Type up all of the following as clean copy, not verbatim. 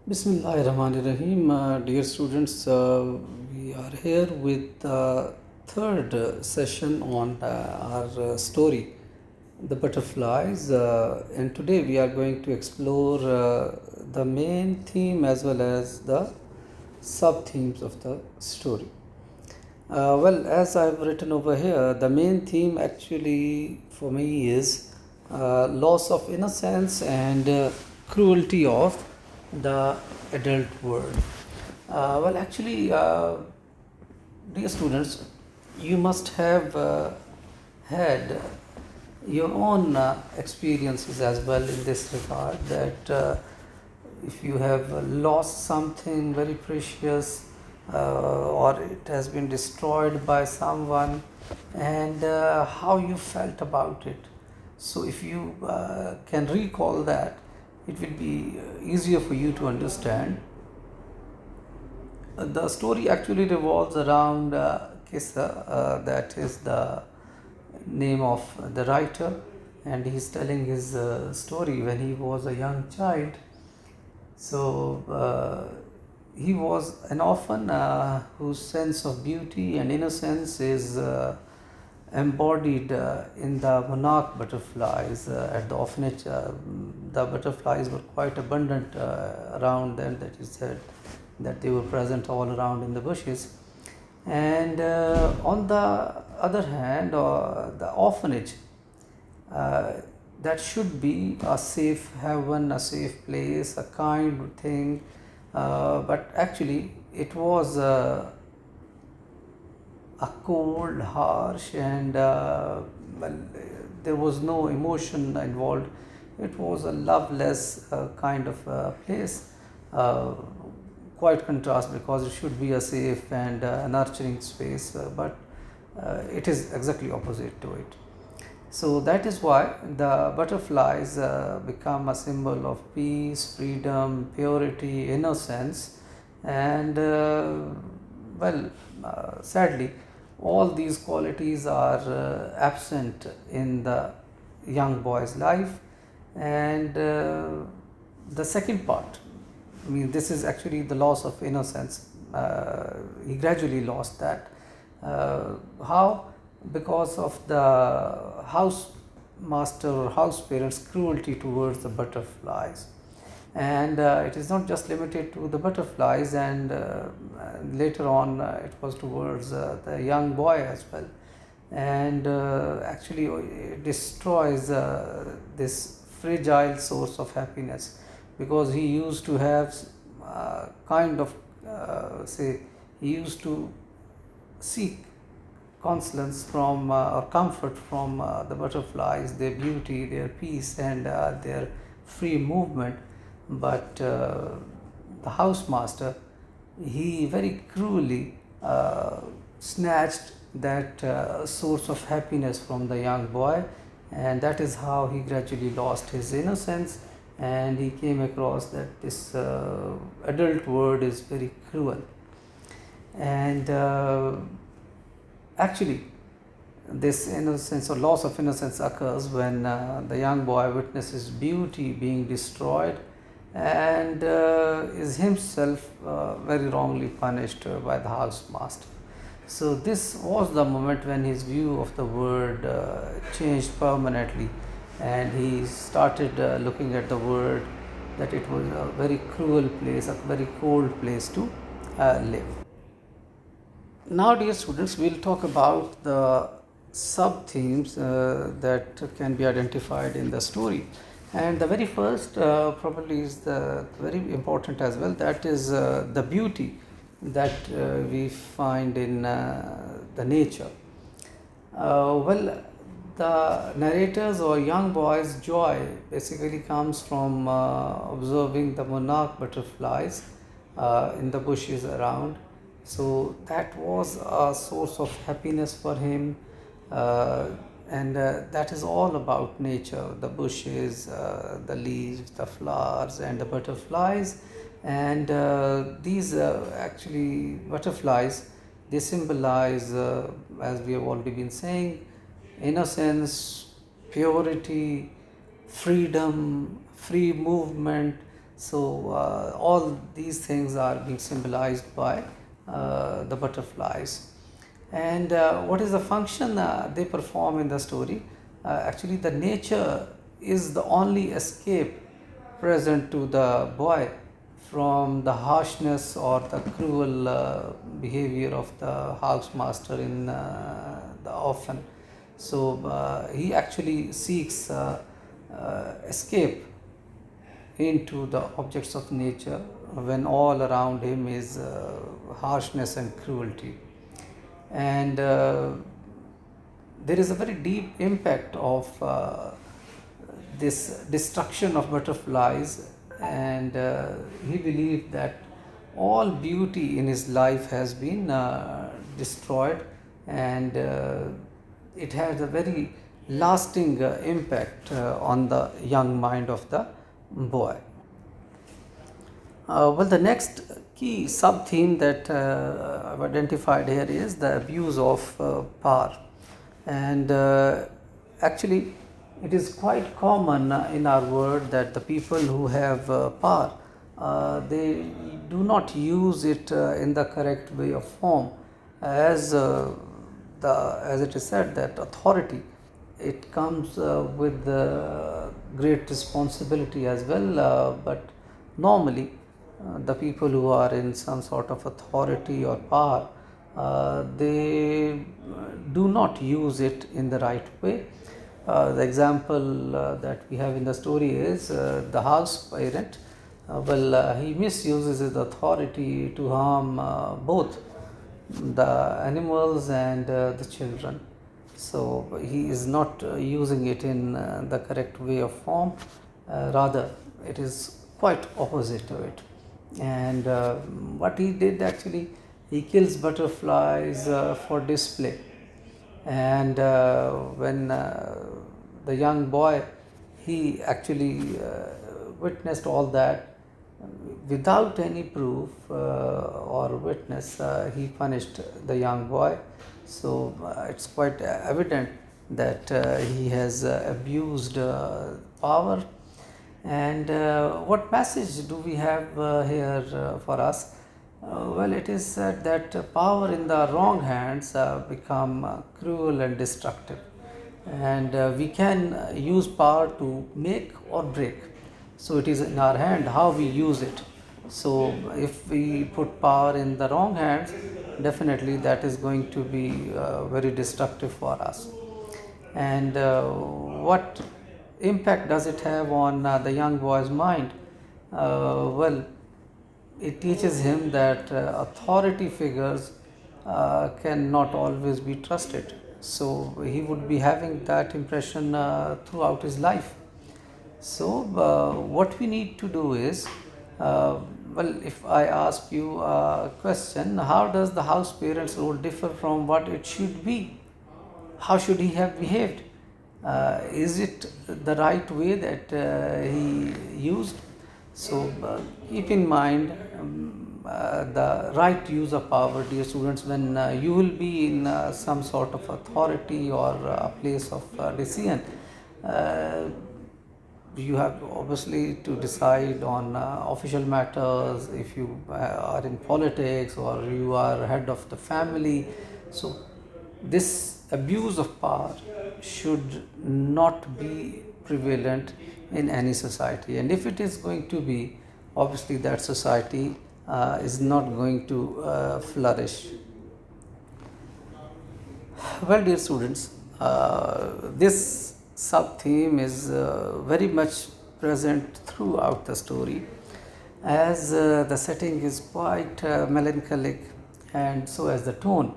Bismillahirrahmanirrahim. Dear students, we are here with the third session on our story, The Butterflies. And today we are going to explore the main theme as well as the sub themes of the story. As I've written over here, the main theme actually for me is loss of innocence and cruelty of the adult world. Dear students, you must have had your own experiences as well in this regard that if you have lost something very precious or it has been destroyed by someone and how you felt about it. So if you can recall that, it will be easier for you to understand. The story actually revolves around Kissa, that is the name of the writer, and he's telling his story when he was a young child. So he was an orphan whose sense of beauty and innocence is embodied in the monarch butterflies at the orphanage. The butterflies were quite abundant around them, that is said that they were present all around in the bushes. And on the other hand, the orphanage, that should be a safe haven, a safe place, a kind thing, but actually it was a cold, harsh, and there was no emotion involved. It was a loveless kind of place. Quite contrast, because it should be a safe and nurturing space, but it is exactly opposite to it. So that is why the butterflies become a symbol of peace, freedom, purity, innocence, and sadly, all these qualities are absent in the young boy's life. And the second part, I mean, this is actually the loss of innocence. He gradually lost that. How? Because of the house master or house parents' cruelty towards the butterflies. And it is not just limited to the butterflies, and later on it was towards the young boy as well. And actually it destroys this fragile source of happiness, because he used to have he used to seek consolence from or comfort from the butterflies, their beauty, their peace, and their free movement. But the housemaster, he very cruelly snatched that source of happiness from the young boy, and that is how he gradually lost his innocence, and he came across that this adult world is very cruel. And actually, this innocence or loss of innocence occurs when the young boy witnesses beauty being destroyed and is himself very wrongly punished by the housemaster. So this was the moment when his view of the world changed permanently, and he started looking at the world that it was a very cruel place, a very cold place to live. Now, dear students, we'll talk about the sub-themes that can be identified in the story. And the very first probably is the very important as well, that is the beauty that we find in the nature. The narrator's or young boy's joy basically comes from observing the monarch butterflies in the bushes around. So that was a source of happiness for him, and that is all about nature, the bushes, the leaves, the flowers, and the butterflies. And these actually butterflies, they symbolize, as we have already been saying, innocence, purity, freedom, free movement, So all these things are being symbolized by the butterflies. And what is the function they perform in the story? Actually, the nature is the only escape present to the boy from the harshness or the cruel behavior of the housemaster in the orphan. So he actually seeks escape into the objects of nature when all around him is harshness and cruelty. And there is a very deep impact of this destruction of butterflies, and he believed that all beauty in his life has been destroyed, and it has a very lasting impact on the young mind of the boy. Well, the next key sub theme that I've identified here is the abuse of power. And actually, it is quite common in our world that the people who have power, they do not use it in the correct way of form, as as it is said that authority, it comes with great responsibility as well, but normally the people who are in some sort of authority or power, they do not use it in the right way. The example that we have in the story is the house parent. He misuses his authority to harm both the animals and the children. So he is not using it in the correct way of form. Rather, it is quite opposite to it. And what he did actually, he kills butterflies for display. And when the young boy, he actually witnessed all that without any proof or witness, he punished the young boy. So it's quite evident that he has abused power. And what message do we have here for us? Well, it is said that power in the wrong hands become cruel and destructive, and we can use power to make or break. So it is in our hand how we use it. So if we put power in the wrong hands, definitely that is going to be very destructive for us. And what impact does it have on the young boy's mind? Well, it teaches him that authority figures cannot always be trusted. So he would be having that impression throughout his life. So what we need to do is, if I ask you a question, how does the house parent's role differ from what it should be? How should he have behaved? Is it the right way that he used? So keep in mind the right use of power, dear students, when you will be in some sort of authority or a place of decision. You have obviously to decide on official matters. If you are in politics or you are head of the family, so this abuse of power should not be prevalent in any society, and if it is going to be, obviously that society is not going to flourish. Well, dear students, this sub theme is very much present throughout the story, as the setting is quite melancholic, and so as the tone.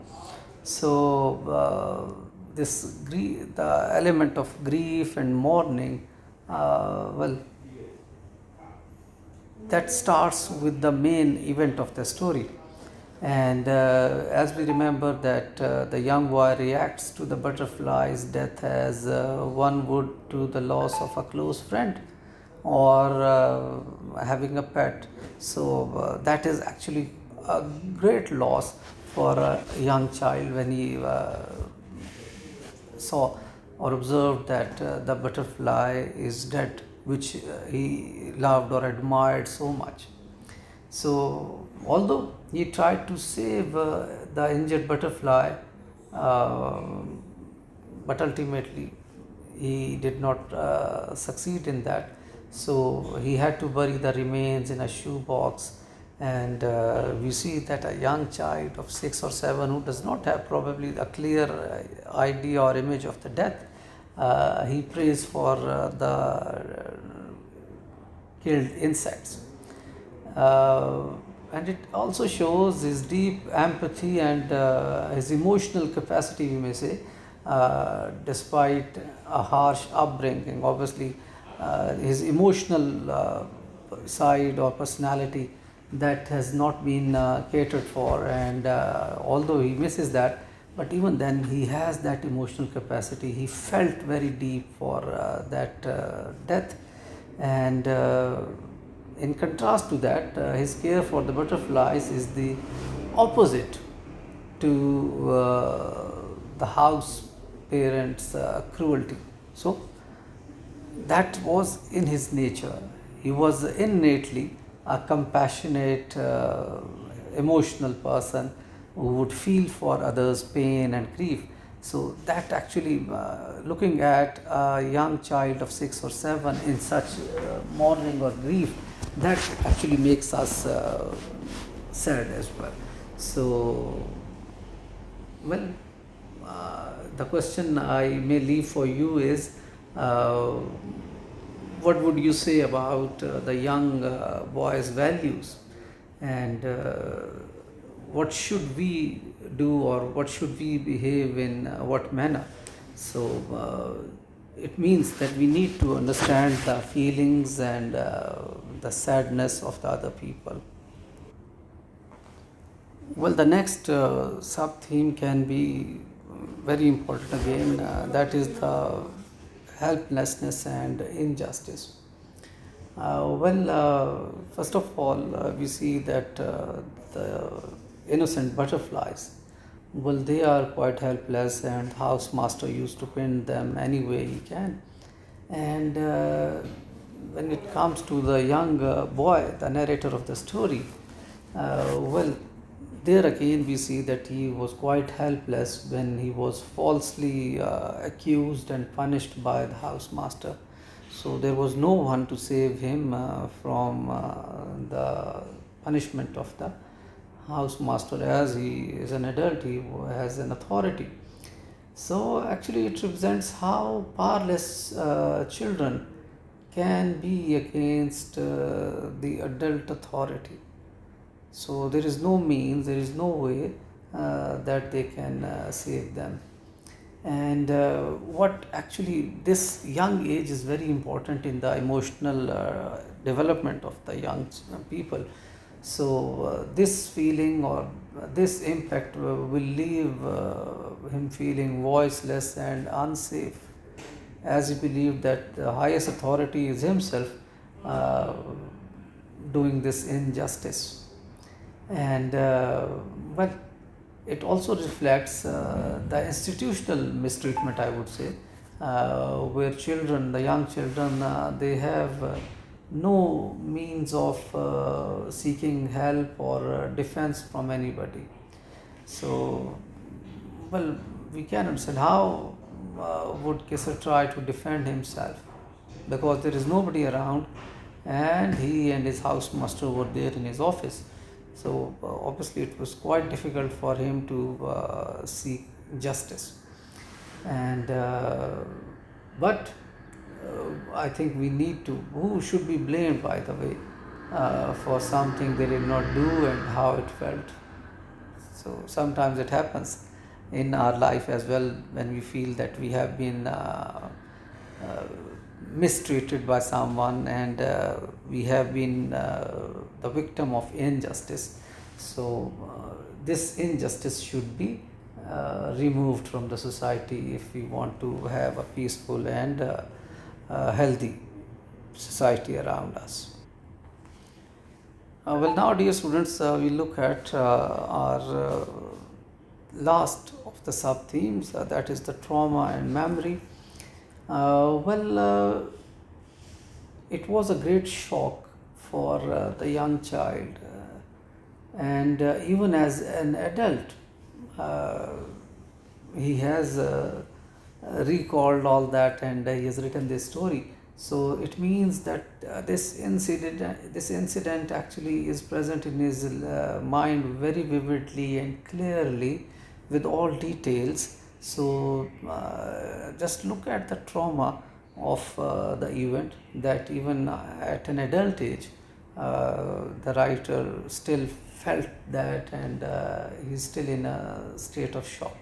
So the element of grief and mourning, that starts with the main event of the story. And as we remember that the young boy reacts to the butterfly's death as one would to the loss of a close friend or having a pet. So that is actually a great loss for a young child when he saw or observed that the butterfly is dead. which he loved or admired so much. So, although he tried to save the injured butterfly, uh, but ultimately he did not succeed in that. So, he had to bury the remains in a shoebox. And we see that a young child of 6 or 7 who does not have probably a clear idea or image of the death, he prays for the killed insects. Uh, and it also shows his deep empathy and his emotional capacity, we may say, despite a harsh upbringing. Obviously, his emotional side or personality that has not been catered for, and although he misses that, but even then he has that emotional capacity. He felt very deep for that death, and in contrast to that, his care for the butterflies is the opposite to the house parents' cruelty. So, that was in his nature. He was innately a compassionate, emotional person who would feel for others' pain and grief. So, that actually, looking at a young child of 6 or 7 in such mourning or grief, that actually makes us sad as well. So, well, the question I may leave for you is, uh, what would you say about the young boy's values, and what should we do, or what should we behave in what manner? So, it means that we need to understand the feelings and the sadness of the other people. Well, the next sub theme can be very important again, that is the helplessness and injustice. First of all, we see that the innocent butterflies, well, they are quite helpless, and housemaster used to pin them any way he can. And when it comes to the young boy, the narrator of the story, well, there again we see that he was quite helpless when he was falsely accused and punished by the housemaster. So there was no one to save him from the punishment of the housemaster. As he is an adult, he has an authority. So actually, it represents how powerless children can be against the adult authority. So there is no means, there is no way that they can save them. And what actually, this young age is very important in the emotional development of the young people. So this feeling or this impact will leave him feeling voiceless and unsafe, as he believed that the highest authority is himself uh, doing this injustice. And but it also reflects the institutional mistreatment, I would say, where children, the young children, they have no means of seeking help or defense from anybody. So, well, we can understand how would Kesar try to defend himself, because there is nobody around, and he and his housemaster were there in his office. So obviously it was quite difficult for him to seek justice. And but I think we need to, who should be blamed, by the way, for something they did not do and how it felt. So sometimes it happens in our life as well, when we feel that we have been mistreated by someone, and we have been the victim of injustice. So this injustice should be removed from the society if we want to have a peaceful and healthy society around us. Well, now, dear students, we look at our last of the sub themes, that is the trauma and memory. Well, it was a great shock for the young child, and even as an adult, uh, he has recalled all that, and he has written this story. So it means that this incident actually is present in his mind very vividly and clearly, with all details. So just look at the trauma of the event, that even at an adult age, the writer still felt that, and he's still in a state of shock.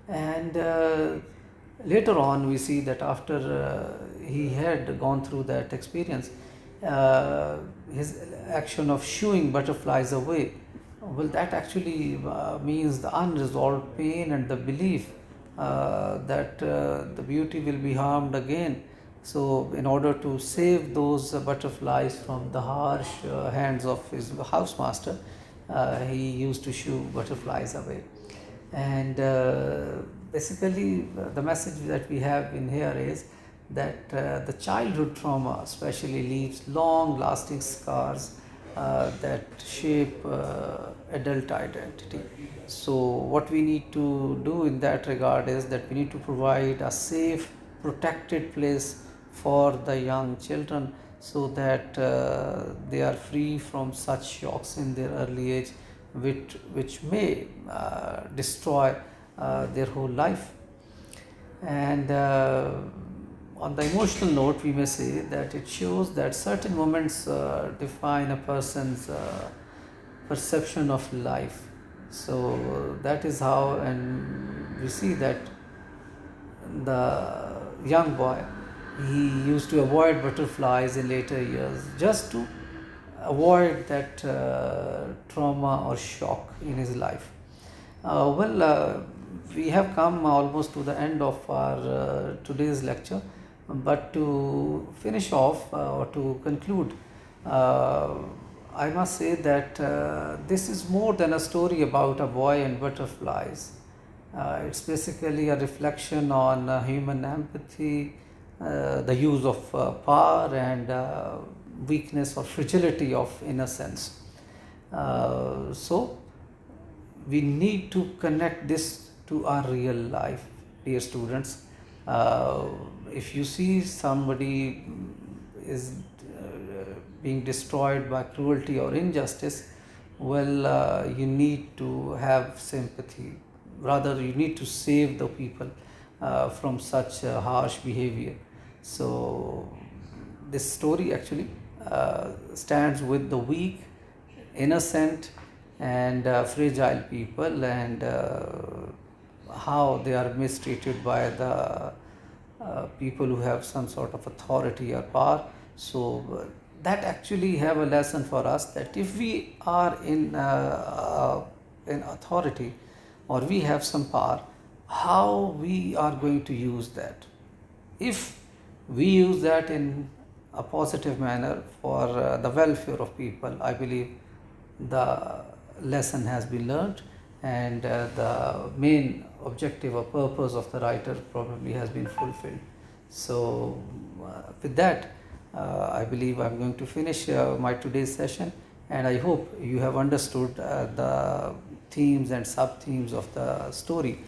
And later on, we see that after he had gone through that experience, his action of shooing butterflies away, well, that actually means the unresolved pain and the belief that the beauty will be harmed again. So, in order to save those butterflies from the harsh hands of his housemaster, he used to shoo butterflies away. And basically, the message that we have in here is that the childhood trauma especially leaves long lasting scars that shape adult identity. So what we need to do in that regard is that we need to provide a safe, protected place for the young children, so that they are free from such shocks in their early age, which may destroy their whole life. And on the emotional note, we may say that it shows that certain moments define a person's perception of life. So that is how, and we see that the young boy, he used to avoid butterflies in later years just to avoid that trauma or shock in his life. We have come almost to the end of our today's lecture, but to finish off or to conclude, I must say that this is more than a story about a boy and butterflies. It's basically a reflection on human empathy, the use of power, and weakness or fragility of innocence. So we need to connect this to our real life, dear students. If you see somebody is being destroyed by cruelty or injustice, well, you need to have sympathy. Rather, you need to save the people from such harsh behavior. So this story actually stands with the weak, innocent, and fragile people, and how they are mistreated by the people who have some sort of authority or power. So that actually have a lesson for us, that if we are in authority, or we have some power, how we are going to use that. If we use that in a positive manner for the welfare of people, I believe the lesson has been learned, and the main objective or purpose of the writer probably has been fulfilled. So with that, I believe I'm going to finish my today's session, and I hope you have understood the themes and sub-themes of the story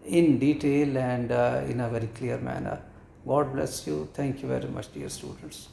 in detail and in a very clear manner. God bless you. Thank you very much, dear students.